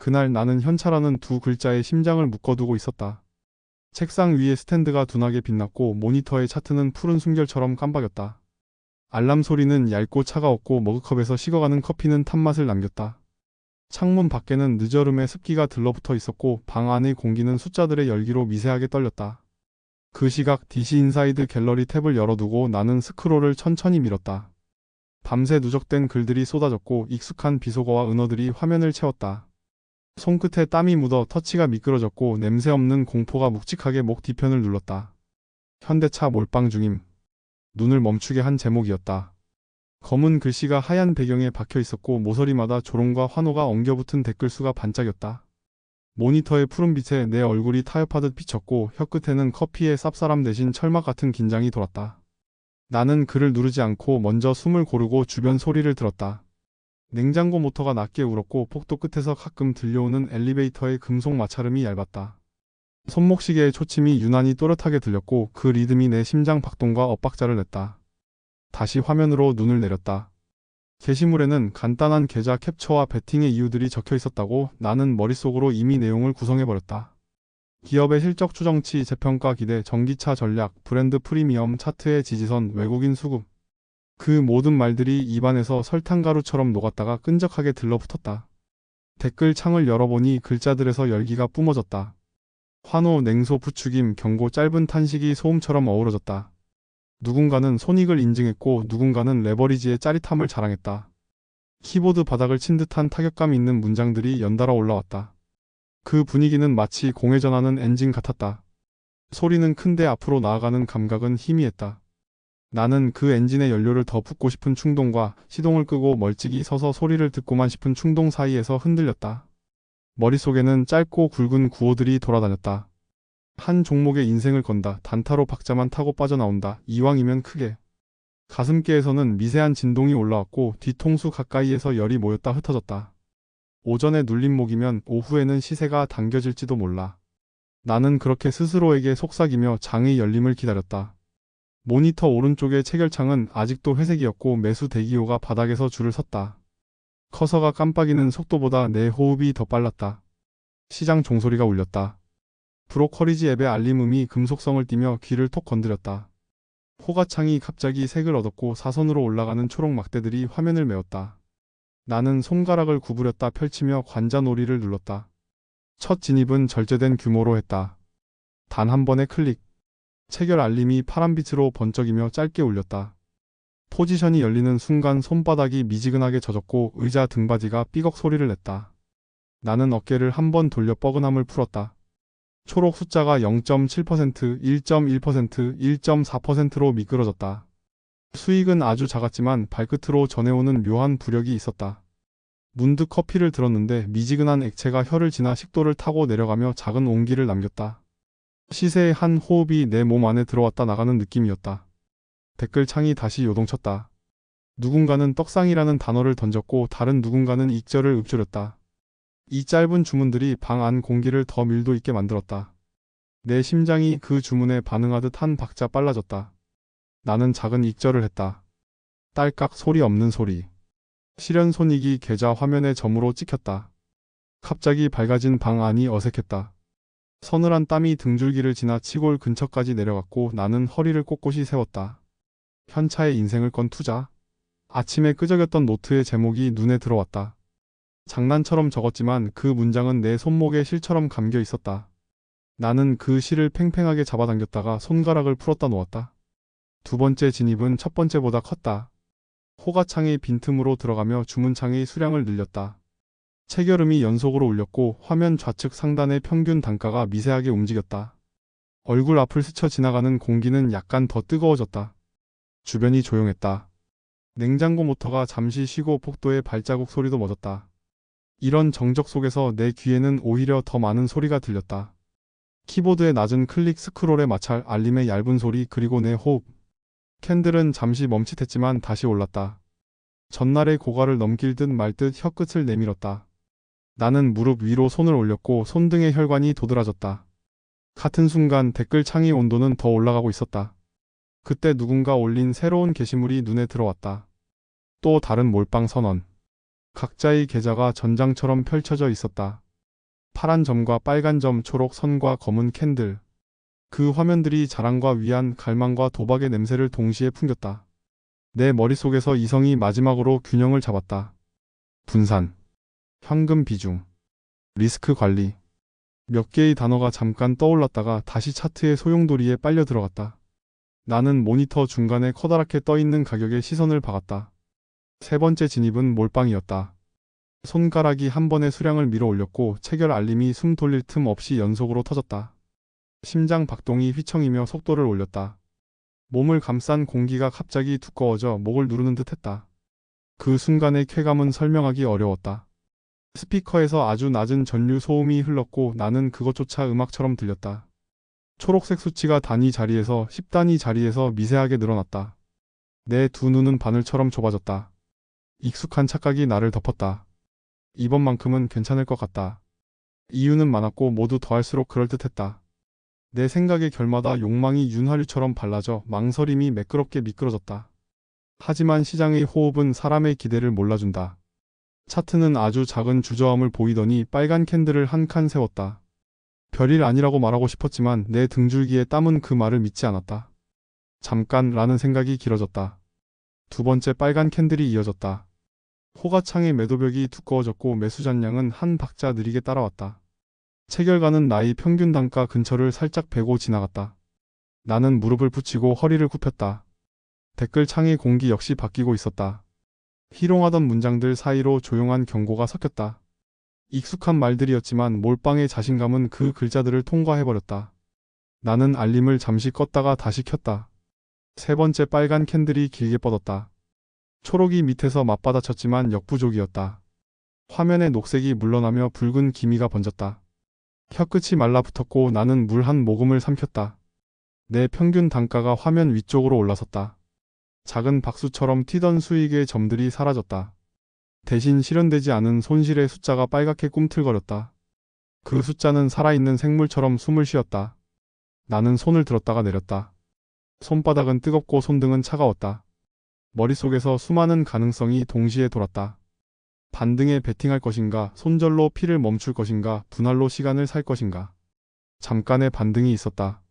그날 나는 현차라는 두 글자에 심장을 묶어두고 있었다. 책상 위에 스탠드가 둔하게 빛났고 모니터의 차트는 푸른 숨결처럼 깜박였다. 알람 소리는 얇고 차가웠고 머그컵에서 식어가는 커피는 탄맛을 남겼다. 창문 밖에는 늦여름의 습기가 들러붙어 있었고 방 안의 공기는 숫자들의 열기로 미세하게 떨렸다. 그 시각 DC 인사이드 갤러리 탭을 열어두고 나는 스크롤을 천천히 밀었다. 밤새 누적된 글들이 쏟아졌고 익숙한 비속어와 은어들이 화면을 채웠다. 손끝에 땀이 묻어 터치가 미끄러졌고 냄새 없는 공포가 묵직하게 목 뒤편을 눌렀다. 현대차 몰빵 중임. 눈을 멈추게 한 제목이었다. 검은 글씨가 하얀 배경에 박혀 있었고 모서리마다 조롱과 환호가 엉겨붙은 댓글수가 반짝였다. 모니터의 푸른빛에 내 얼굴이 타협하듯 비쳤고 혀끝에는 커피의 쌉싸람 대신 철막 같은 긴장이 돌았다. 나는 글을 누르지 않고 먼저 숨을 고르고 주변 소리를 들었다. 냉장고 모터가 낮게 울었고 복도 끝에서 가끔 들려오는 엘리베이터의 금속 마찰음이 얇았다. 손목시계의 초침이 유난히 또렷하게 들렸고 그 리듬이 내 심장 박동과 엇박자를 냈다. 다시 화면으로 눈을 내렸다. 게시물에는 간단한 계좌 캡처와 베팅의 이유들이 적혀 있었다고 나는 머릿속으로 이미 내용을 구성해버렸다. 기업의 실적 추정치, 재평가 기대, 전기차 전략, 브랜드 프리미엄, 차트의 지지선, 외국인 수급. 그 모든 말들이 입안에서 설탕가루처럼 녹았다가 끈적하게 들러붙었다. 댓글 창을 열어보니 글자들에서 열기가 뿜어졌다. 환호, 냉소, 부추김, 경고, 짧은 탄식이 소음처럼 어우러졌다. 누군가는 손익을 인증했고 누군가는 레버리지의 짜릿함을 자랑했다. 키보드 바닥을 친 듯한 타격감 있는 문장들이 연달아 올라왔다. 그 분위기는 마치 공회전하는 엔진 같았다. 소리는 큰데 앞으로 나아가는 감각은 희미했다. 나는 그 엔진의 연료를 더 붓고 싶은 충동과 시동을 끄고 멀찍이 서서 소리를 듣고만 싶은 충동 사이에서 흔들렸다. 머릿속에는 짧고 굵은 구호들이 돌아다녔다. 한 종목에 인생을 건다. 단타로 박자만 타고 빠져나온다. 이왕이면 크게. 가슴께에서는 미세한 진동이 올라왔고 뒤통수 가까이에서 열이 모였다 흩어졌다. 오전에 눌린 목이면 오후에는 시세가 당겨질지도 몰라. 나는 그렇게 스스로에게 속삭이며 장의 열림을 기다렸다. 모니터 오른쪽의 체결창은 아직도 회색이었고 매수 대기호가 바닥에서 줄을 섰다. 커서가 깜빡이는 속도보다 내 호흡이 더 빨랐다. 시장 종소리가 울렸다. 브로커리지 앱의 알림음이 금속성을 띠며 귀를 톡 건드렸다. 호가창이 갑자기 색을 얻었고 사선으로 올라가는 초록 막대들이 화면을 메웠다. 나는 손가락을 구부렸다 펼치며 관자놀이를 눌렀다. 첫 진입은 절제된 규모로 했다. 단 한 번의 클릭. 체결 알림이 파란빛으로 번쩍이며 짧게 울렸다. 포지션이 열리는 순간 손바닥이 미지근하게 젖었고 의자 등받이가 삐걱 소리를 냈다. 나는 어깨를 한 번 돌려 뻐근함을 풀었다. 초록 숫자가 0.7%, 1.1%, 1.4%로 미끄러졌다. 수익은 아주 작았지만 발끝으로 전해오는 묘한 부력이 있었다. 문득 커피를 들었는데 미지근한 액체가 혀를 지나 식도를 타고 내려가며 작은 온기를 남겼다. 시세의 한 호흡이 내 몸 안에 들어왔다 나가는 느낌이었다. 댓글창이 다시 요동쳤다. 누군가는 떡상이라는 단어를 던졌고 다른 누군가는 익절을 읊조렸다. 이 짧은 주문들이 방 안 공기를 더 밀도 있게 만들었다. 내 심장이 그 주문에 반응하듯 한 박자 빨라졌다. 나는 작은 익절을 했다. 딸깍 소리 없는 소리. 실현 손익이 계좌 화면에 점으로 찍혔다. 갑자기 밝아진 방 안이 어색했다. 서늘한 땀이 등줄기를 지나 치골 근처까지 내려갔고 나는 허리를 꼿꼿이 세웠다. 현차의 인생을 건 투자. 아침에 끄적였던 노트의 제목이 눈에 들어왔다. 장난처럼 적었지만 그 문장은 내 손목에 실처럼 감겨 있었다. 나는 그 실을 팽팽하게 잡아당겼다가 손가락을 풀었다 놓았다. 두 번째 진입은 첫 번째보다 컸다. 호가창의 빈틈으로 들어가며 주문창의 수량을 늘렸다. 체결음이 연속으로 울렸고 화면 좌측 상단의 평균 단가가 미세하게 움직였다. 얼굴 앞을 스쳐 지나가는 공기는 약간 더 뜨거워졌다. 주변이 조용했다. 냉장고 모터가 잠시 쉬고 복도의 발자국 소리도 멎었다. 이런 정적 속에서 내 귀에는 오히려 더 많은 소리가 들렸다. 키보드의 낮은 클릭, 스크롤의 마찰, 알림의 얇은 소리, 그리고 내 호흡. 캔들은 잠시 멈칫했지만 다시 올랐다. 전날의 고가를 넘길 듯 말 듯 혀끝을 내밀었다. 나는 무릎 위로 손을 올렸고 손등의 혈관이 도드라졌다. 같은 순간 댓글창의 온도는 더 올라가고 있었다. 그때 누군가 올린 새로운 게시물이 눈에 들어왔다. 또 다른 몰빵 선언. 각자의 계좌가 전장처럼 펼쳐져 있었다. 파란 점과 빨간 점, 초록 선과 검은 캔들. 그 화면들이 자랑과 위안, 갈망과 도박의 냄새를 동시에 풍겼다. 내 머릿속에서 이성이 마지막으로 균형을 잡았다. 분산, 현금 비중, 리스크 관리. 몇 개의 단어가 잠깐 떠올랐다가 다시 차트의 소용돌이에 빨려 들어갔다. 나는 모니터 중간에 커다랗게 떠있는 가격에 시선을 박았다. 세 번째 진입은 몰빵이었다. 손가락이 한 번에 수량을 밀어 올렸고 체결 알림이 숨 돌릴 틈 없이 연속으로 터졌다. 심장 박동이 휘청이며 속도를 올렸다. 몸을 감싼 공기가 갑자기 두꺼워져 목을 누르는 듯 했다. 그 순간의 쾌감은 설명하기 어려웠다. 스피커에서 아주 낮은 전류 소음이 흘렀고 나는 그것조차 음악처럼 들렸다. 초록색 수치가 단위 자리에서 10단위 자리에서 미세하게 늘어났다. 내 두 눈은 바늘처럼 좁아졌다. 익숙한 착각이 나를 덮었다. 이번만큼은 괜찮을 것 같다. 이유는 많았고 모두 더할수록 그럴듯했다. 내 생각의 결마다 욕망이 윤활유처럼 발라져 망설임이 매끄럽게 미끄러졌다. 하지만 시장의 호흡은 사람의 기대를 몰라준다. 차트는 아주 작은 주저함을 보이더니 빨간 캔들을 한 칸 세웠다. 별일 아니라고 말하고 싶었지만 내 등줄기에 땀은 그 말을 믿지 않았다. 잠깐 라는 생각이 길어졌다. 두 번째 빨간 캔들이 이어졌다. 호가창의 매도벽이 두꺼워졌고 매수 잔량은 한 박자 느리게 따라왔다. 체결가는 나의 평균 단가 근처를 살짝 베고 지나갔다. 나는 무릎을 붙이고 허리를 굽혔다. 댓글창의 공기 역시 바뀌고 있었다. 희롱하던 문장들 사이로 조용한 경고가 섞였다. 익숙한 말들이었지만 몰빵의 자신감은 그 글자들을 통과해버렸다. 나는 알림을 잠시 껐다가 다시 켰다. 세 번째 빨간 캔들이 길게 뻗었다. 초록이 밑에서 맞받아쳤지만 역부족이었다. 화면에 녹색이 물러나며 붉은 기미가 번졌다. 혀끝이 말라붙었고 나는 물 한 모금을 삼켰다. 내 평균 단가가 화면 위쪽으로 올라섰다. 작은 박수처럼 튀던 수익의 점들이 사라졌다. 대신 실현되지 않은 손실의 숫자가 빨갛게 꿈틀거렸다. 그 숫자는 살아있는 생물처럼 숨을 쉬었다. 나는 손을 들었다가 내렸다. 손바닥은 뜨겁고 손등은 차가웠다. 머릿속에서 수많은 가능성이 동시에 돌았다. 반등에 베팅할 것인가, 손절로 피를 멈출 것인가, 분할로 시간을 살 것인가. 잠깐의 반등이 있었다.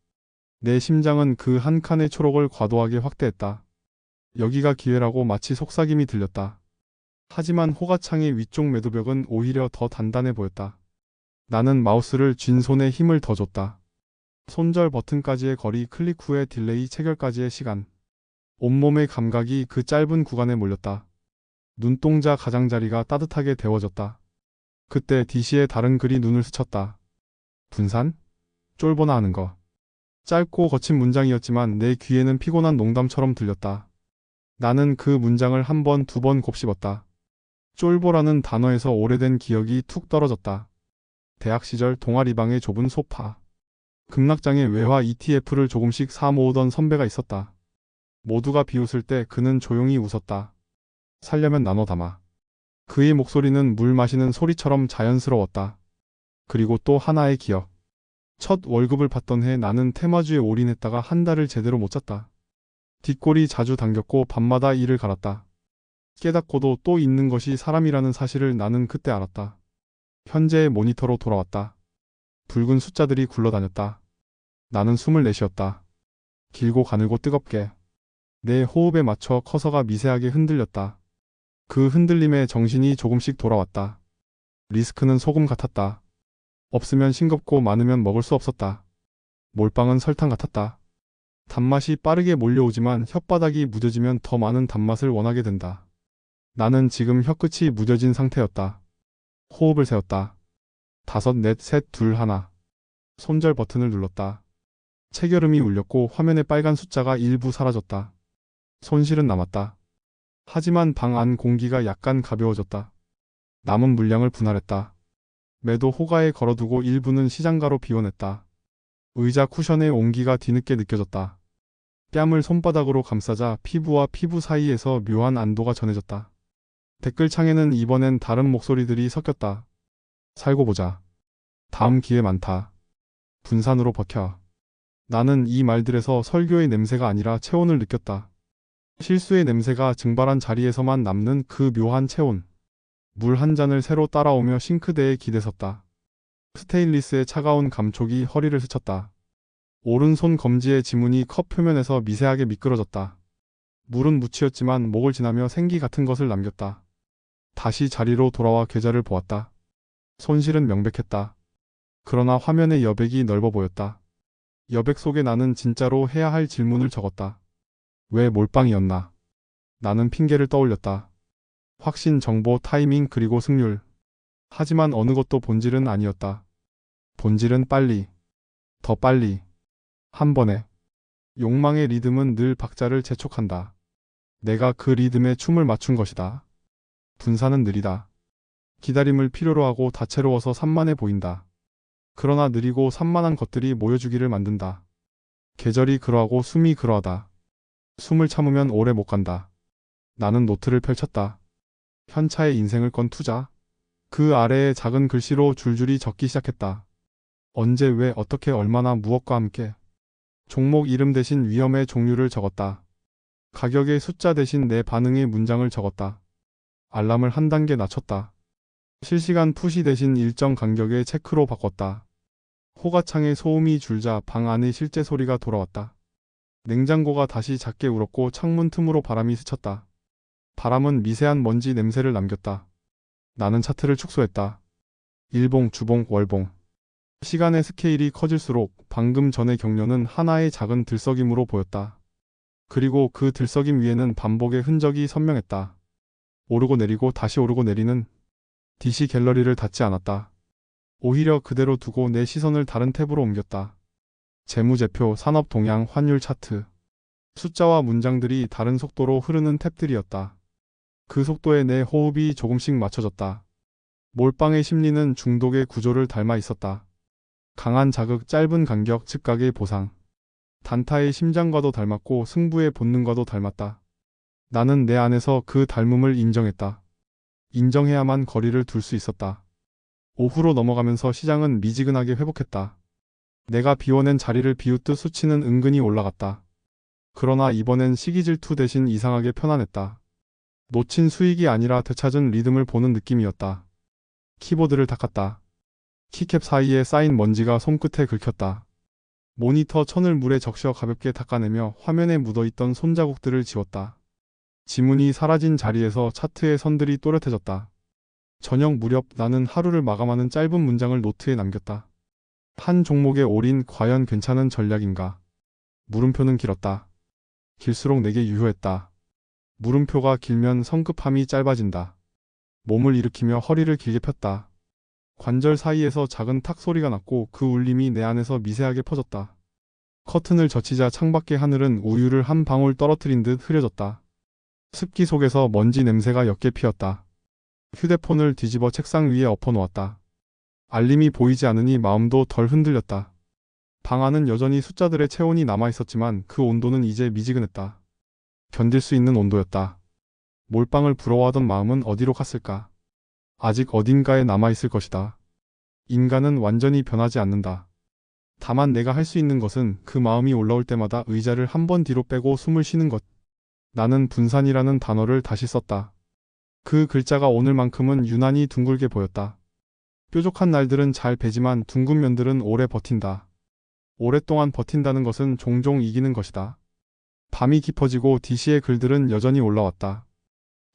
내 심장은 그 한 칸의 초록을 과도하게 확대했다. 여기가 기회라고 마치 속삭임이 들렸다. 하지만 호가창의 위쪽 매도벽은 오히려 더 단단해 보였다. 나는 마우스를 쥔 손에 힘을 더 줬다. 손절 버튼까지의 거리, 클릭 후의 딜레이, 체결까지의 시간. 온몸의 감각이 그 짧은 구간에 몰렸다. 눈동자 가장자리가 따뜻하게 데워졌다. 그때 DC의 다른 글이 눈을 스쳤다. 분산? 쫄보나 하는 거. 짧고 거친 문장이었지만 내 귀에는 피곤한 농담처럼 들렸다. 나는 그 문장을 한 번, 두 번 곱씹었다. 쫄보라는 단어에서 오래된 기억이 툭 떨어졌다. 대학 시절 동아리방의 좁은 소파. 급락장에 외화 ETF를 조금씩 사 모으던 선배가 있었다. 모두가 비웃을 때 그는 조용히 웃었다. 살려면 나눠 담아. 그의 목소리는 물 마시는 소리처럼 자연스러웠다. 그리고 또 하나의 기억. 첫 월급을 받던 해 나는 테마주에 올인했다가 한 달을 제대로 못 잤다. 뒷골이 자주 당겼고 밤마다 이를 갈았다. 깨닫고도 또 있는 것이 사람이라는 사실을 나는 그때 알았다. 현재의 모니터로 돌아왔다. 붉은 숫자들이 굴러다녔다. 나는 숨을 내쉬었다. 길고 가늘고 뜨겁게. 내 호흡에 맞춰 커서가 미세하게 흔들렸다. 그 흔들림에 정신이 조금씩 돌아왔다. 리스크는 소금 같았다. 없으면 싱겁고 많으면 먹을 수 없었다. 몰빵은 설탕 같았다. 단맛이 빠르게 몰려오지만 혓바닥이 무뎌지면 더 많은 단맛을 원하게 된다. 나는 지금 혀끝이 무뎌진 상태였다. 호흡을 세웠다. 5, 넷, 셋, 둘, 하나. 손절 버튼을 눌렀다. 체결음이 울렸고 화면의 빨간 숫자가 일부 사라졌다. 손실은 남았다. 하지만 방 안 공기가 약간 가벼워졌다. 남은 물량을 분할했다. 매도 호가에 걸어두고 일부는 시장가로 비워냈다. 의자 쿠션의 온기가 뒤늦게 느껴졌다. 뺨을 손바닥으로 감싸자 피부와 피부 사이에서 묘한 안도가 전해졌다. 댓글창에는 이번엔 다른 목소리들이 섞였다. 살고 보자. 다음 기회 많다. 분산으로 버텨. 나는 이 말들에서 설교의 냄새가 아니라 체온을 느꼈다. 실수의 냄새가 증발한 자리에서만 남는 그 묘한 체온. 물 한 잔을 새로 따라오며 싱크대에 기대섰다. 스테인리스의 차가운 감촉이 허리를 스쳤다. 오른손 검지의 지문이 컵 표면에서 미세하게 미끄러졌다. 물은 묻히었지만 목을 지나며 생기 같은 것을 남겼다. 다시 자리로 돌아와 계좌를 보았다. 손실은 명백했다. 그러나 화면의 여백이 넓어 보였다. 여백 속에 나는 진짜로 해야 할 질문을 적었다. 왜 몰빵이었나? 나는 핑계를 떠올렸다. 확신, 정보, 타이밍, 그리고 승률. 하지만 어느 것도 본질은 아니었다. 본질은 빨리, 더 빨리, 한 번에. 욕망의 리듬은 늘 박자를 재촉한다. 내가 그 리듬에 춤을 맞춘 것이다. 분산은 느리다. 기다림을 필요로 하고 다채로워서 산만해 보인다. 그러나 느리고 산만한 것들이 모여주기를 만든다. 계절이 그러하고 숨이 그러하다. 숨을 참으면 오래 못 간다. 나는 노트를 펼쳤다. 현차의 인생을 건 투자. 그 아래에 작은 글씨로 줄줄이 적기 시작했다. 언제, 왜, 어떻게, 얼마나, 무엇과 함께. 종목 이름 대신 위험의 종류를 적었다. 가격의 숫자 대신 내 반응의 문장을 적었다. 알람을 한 단계 낮췄다. 실시간 푸시 대신 일정 간격의 체크로 바꿨다. 호가창의 소음이 줄자 방 안의 실제 소리가 돌아왔다. 냉장고가 다시 작게 울었고 창문 틈으로 바람이 스쳤다. 바람은 미세한 먼지 냄새를 남겼다. 나는 차트를 축소했다. 일봉, 주봉, 월봉. 시간의 스케일이 커질수록 방금 전의 격려는 하나의 작은 들썩임으로 보였다. 그리고 그 들썩임 위에는 반복의 흔적이 선명했다. 오르고 내리고 다시 오르고 내리는. DC 갤러리를 닫지 않았다. 오히려 그대로 두고 내 시선을 다른 탭으로 옮겼다. 재무제표, 산업 동향, 환율 차트. 숫자와 문장들이 다른 속도로 흐르는 탭들이었다. 그 속도에 내 호흡이 조금씩 맞춰졌다. 몰빵의 심리는 중독의 구조를 닮아 있었다. 강한 자극, 짧은 간격, 즉각의 보상. 단타의 심장과도 닮았고 승부의 본능과도 닮았다. 나는 내 안에서 그 닮음을 인정했다. 인정해야만 거리를 둘 수 있었다. 오후로 넘어가면서 시장은 미지근하게 회복했다. 내가 비워낸 자리를 비웃듯 수치는 은근히 올라갔다. 그러나 이번엔 시기질투 대신 이상하게 편안했다. 놓친 수익이 아니라 되찾은 리듬을 보는 느낌이었다. 키보드를 닦았다. 키캡 사이에 쌓인 먼지가 손끝에 긁혔다. 모니터 천을 물에 적셔 가볍게 닦아내며 화면에 묻어있던 손자국들을 지웠다. 지문이 사라진 자리에서 차트의 선들이 또렷해졌다. 저녁 무렵 나는 하루를 마감하는 짧은 문장을 노트에 남겼다. 한 종목에 올인 과연 괜찮은 전략인가? 물음표는 길었다. 길수록 내게 유효했다. 물음표가 길면 성급함이 짧아진다. 몸을 일으키며 허리를 길게 폈다. 관절 사이에서 작은 탁 소리가 났고 그 울림이 내 안에서 미세하게 퍼졌다. 커튼을 젖히자 창밖의 하늘은 우유를 한 방울 떨어뜨린 듯 흐려졌다. 습기 속에서 먼지 냄새가 옅게 피었다. 휴대폰을 뒤집어 책상 위에 엎어놓았다. 알림이 보이지 않으니 마음도 덜 흔들렸다. 방 안은 여전히 숫자들의 체온이 남아있었지만 그 온도는 이제 미지근했다. 견딜 수 있는 온도였다. 몰빵을 부러워하던 마음은 어디로 갔을까? 아직 어딘가에 남아있을 것이다. 인간은 완전히 변하지 않는다. 다만 내가 할 수 있는 것은 그 마음이 올라올 때마다 의자를 한 번 뒤로 빼고 숨을 쉬는 것. 나는 분산이라는 단어를 다시 썼다. 그 글자가 오늘만큼은 유난히 둥글게 보였다. 뾰족한 날들은 잘 배지만 둥근 면들은 오래 버틴다. 오랫동안 버틴다는 것은 종종 이기는 것이다. 밤이 깊어지고 DC의 글들은 여전히 올라왔다.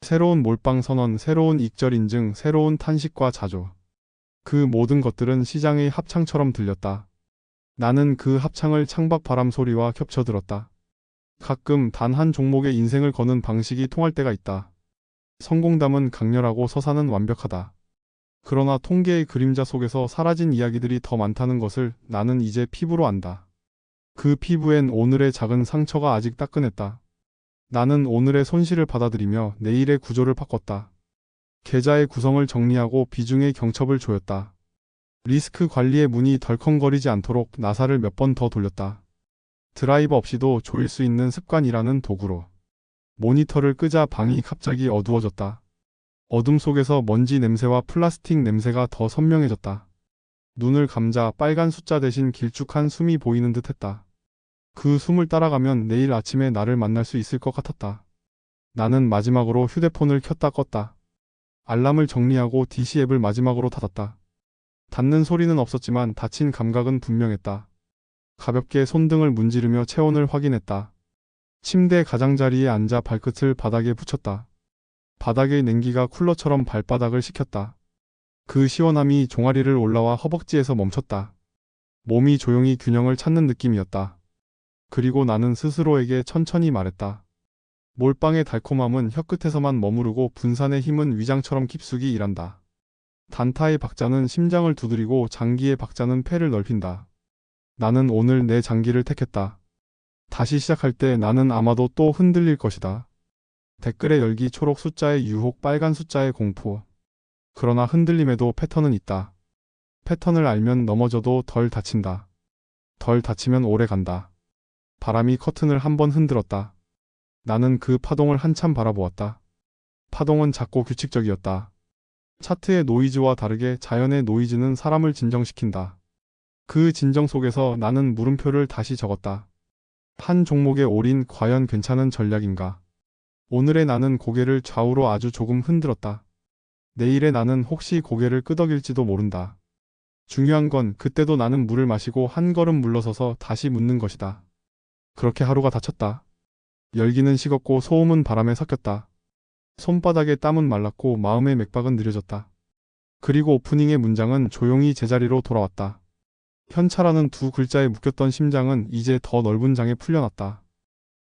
새로운 몰빵 선언, 새로운 익절 인증, 새로운 탄식과 자조. 그 모든 것들은 시장의 합창처럼 들렸다. 나는 그 합창을 창밖 바람 소리와 겹쳐 들었다. 가끔 단 한 종목의 인생을 거는 방식이 통할 때가 있다. 성공담은 강렬하고 서사는 완벽하다. 그러나 통계의 그림자 속에서 사라진 이야기들이 더 많다는 것을 나는 이제 피부로 안다. 그 피부엔 오늘의 작은 상처가 아직 따끈했다. 나는 오늘의 손실을 받아들이며 내일의 구조를 바꿨다. 계좌의 구성을 정리하고 비중의 경첩을 조였다. 리스크 관리의 문이 덜컹거리지 않도록 나사를 몇 번 더 돌렸다. 드라이버 없이도 조일 수 있는 습관이라는 도구로. 모니터를 끄자 방이 갑자기 어두워졌다. 어둠 속에서 먼지 냄새와 플라스틱 냄새가 더 선명해졌다. 눈을 감자 빨간 숫자 대신 길쭉한 숨이 보이는 듯 했다. 그 숨을 따라가면 내일 아침에 나를 만날 수 있을 것 같았다. 나는 마지막으로 휴대폰을 켰다 껐다. 알람을 정리하고 DC 앱을 마지막으로 닫았다. 닿는 소리는 없었지만 다친 감각은 분명했다. 가볍게 손등을 문지르며 체온을 확인했다. 침대 가장자리에 앉아 발끝을 바닥에 붙였다. 바닥의 냉기가 쿨러처럼 발바닥을 식혔다. 그 시원함이 종아리를 올라와 허벅지에서 멈췄다. 몸이 조용히 균형을 찾는 느낌이었다. 그리고 나는 스스로에게 천천히 말했다. 몰빵의 달콤함은 혀끝에서만 머무르고 분산의 힘은 위장처럼 깊숙이 일한다. 단타의 박자는 심장을 두드리고 장기의 박자는 폐를 넓힌다. 나는 오늘 내 장기를 택했다. 다시 시작할 때 나는 아마도 또 흔들릴 것이다. 댓글의 열기, 초록 숫자의 유혹, 빨간 숫자의 공포. 그러나 흔들림에도 패턴은 있다. 패턴을 알면 넘어져도 덜 다친다. 덜 다치면 오래 간다. 바람이 커튼을 한번 흔들었다. 나는 그 파동을 한참 바라보았다. 파동은 작고 규칙적이었다. 차트의 노이즈와 다르게 자연의 노이즈는 사람을 진정시킨다. 그 진정 속에서 나는 물음표를 다시 적었다. 한 종목에 올인 과연 괜찮은 전략인가? 오늘의 나는 고개를 좌우로 아주 조금 흔들었다. 내일의 나는 혹시 고개를 끄덕일지도 모른다. 중요한 건 그때도 나는 물을 마시고 한 걸음 물러서서 다시 묻는 것이다. 그렇게 하루가 다쳤다. 열기는 식었고 소음은 바람에 섞였다. 손바닥의 땀은 말랐고 마음의 맥박은 느려졌다. 그리고 오프닝의 문장은 조용히 제자리로 돌아왔다. 현차라는 두 글자에 묶였던 심장은 이제 더 넓은 장에 풀려났다.